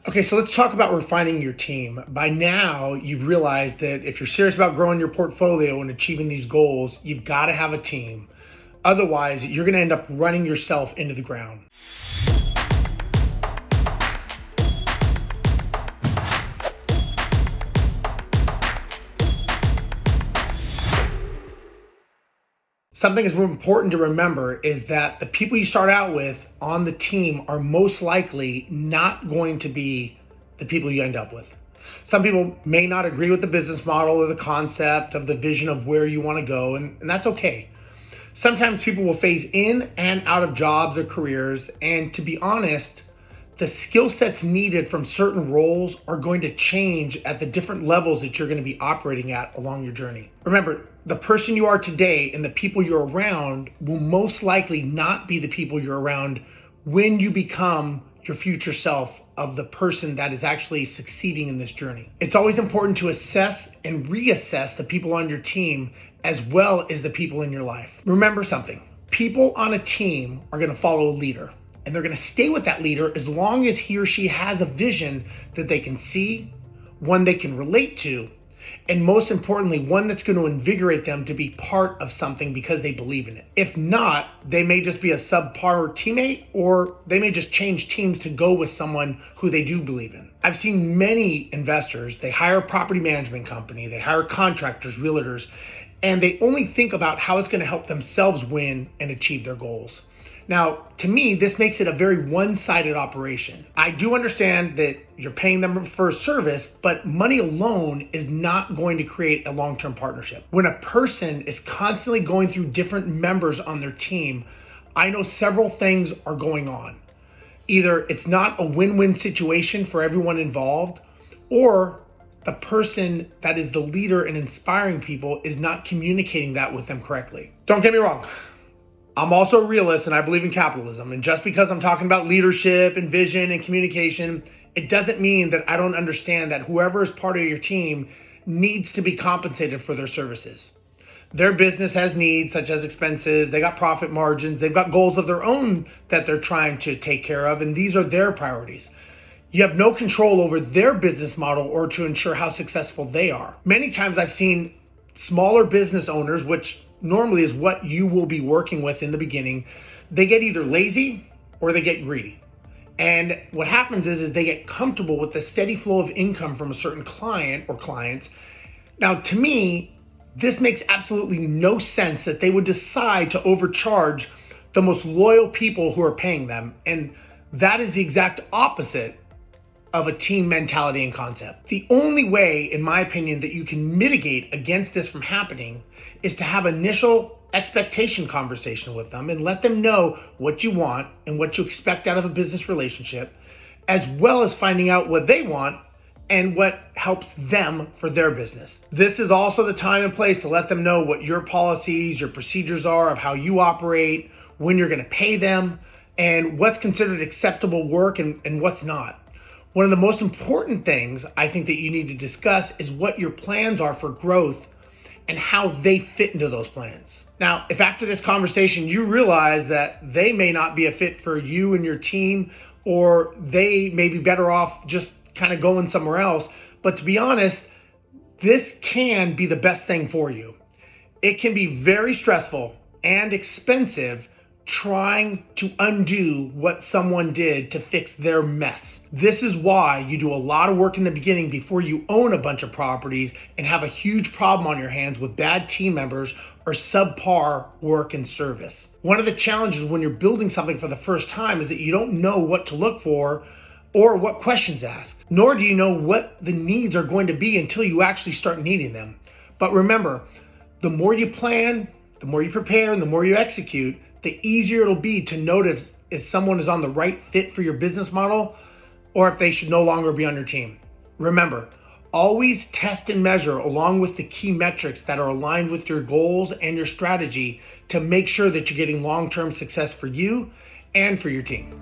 Okay, so let's talk about refining your team. By now, you've realized that if you're serious about growing your portfolio and achieving these goals, you've got to have a team. Otherwise, you're going to end up running yourself into the ground. Something that's important to remember is that the people you start out with on the team are most likely not going to be the people you end up with. Some people may not agree with the business model or the concept of the vision of where you want to go, and that's okay. Sometimes people will phase in and out of jobs or careers, and to be honest, the skill sets needed from certain roles are going to change at the different levels that you're going to be operating at along your journey. Remember, the person you are today and the people you're around will most likely not be the people you're around when you become your future self of the person that is actually succeeding in this journey. It's always important to assess and reassess the people on your team as well as the people in your life. Remember something, people on a team are going to follow a leader. And they're going to stay with that leader as long as he or she has a vision that they can see, one they can relate to, and most importantly, one that's going to invigorate them to be part of something because they believe in it. If not, they may just be a subpar teammate, or they may just change teams to go with someone who they do believe in. I've seen many investors, they hire a property management company, they hire contractors, realtors, and they only think about how it's going to help themselves win and achieve their goals. Now, to me, this makes it a very one-sided operation. I do understand that you're paying them for a service, but money alone is not going to create a long-term partnership. When a person is constantly going through different members on their team, I know several things are going on. Either it's not a win-win situation for everyone involved, or the person that is the leader and inspiring people is not communicating that with them correctly. Don't get me wrong. I'm also a realist and I believe in capitalism. And just because I'm talking about leadership and vision and communication, it doesn't mean that I don't understand that whoever is part of your team needs to be compensated for their services. Their business has needs such as expenses, they got profit margins, they've got goals of their own that they're trying to take care of, and these are their priorities. You have no control over their business model or to ensure how successful they are. Many times I've seen smaller business owners, which normally is what you will be working with in the beginning, they get either lazy or they get greedy. And what happens is they get comfortable with the steady flow of income from a certain client or clients. Now, to me, this makes absolutely no sense that they would decide to overcharge the most loyal people who are paying them. And that is the exact opposite of a team mentality and concept. The only way, in my opinion, that you can mitigate against this from happening is to have initial expectation conversation with them and let them know what you want and what you expect out of a business relationship, as well as finding out what they want and what helps them for their business. This is also the time and place to let them know what your policies, your procedures are of how you operate, when you're going to pay them, and what's considered acceptable work and what's not. One of the most important things I think that you need to discuss is what your plans are for growth and how they fit into those plans. Now, if after this conversation you realize that they may not be a fit for you and your team, or they may be better off just kind of going somewhere else, but to be honest, this can be the best thing for you. It can be very stressful and expensive trying to undo what someone did to fix their mess. This is why you do a lot of work in the beginning before you own a bunch of properties and have a huge problem on your hands with bad team members or subpar work and service. One of the challenges when you're building something for the first time is that you don't know what to look for or what questions ask, nor do you know what the needs are going to be until you actually start needing them. But remember, the more you plan, the more you prepare, and the more you execute, the easier it'll be to notice if someone is on the right fit for your business model or if they should no longer be on your team. Remember, always test and measure along with the key metrics that are aligned with your goals and your strategy to make sure that you're getting long-term success for you and for your team.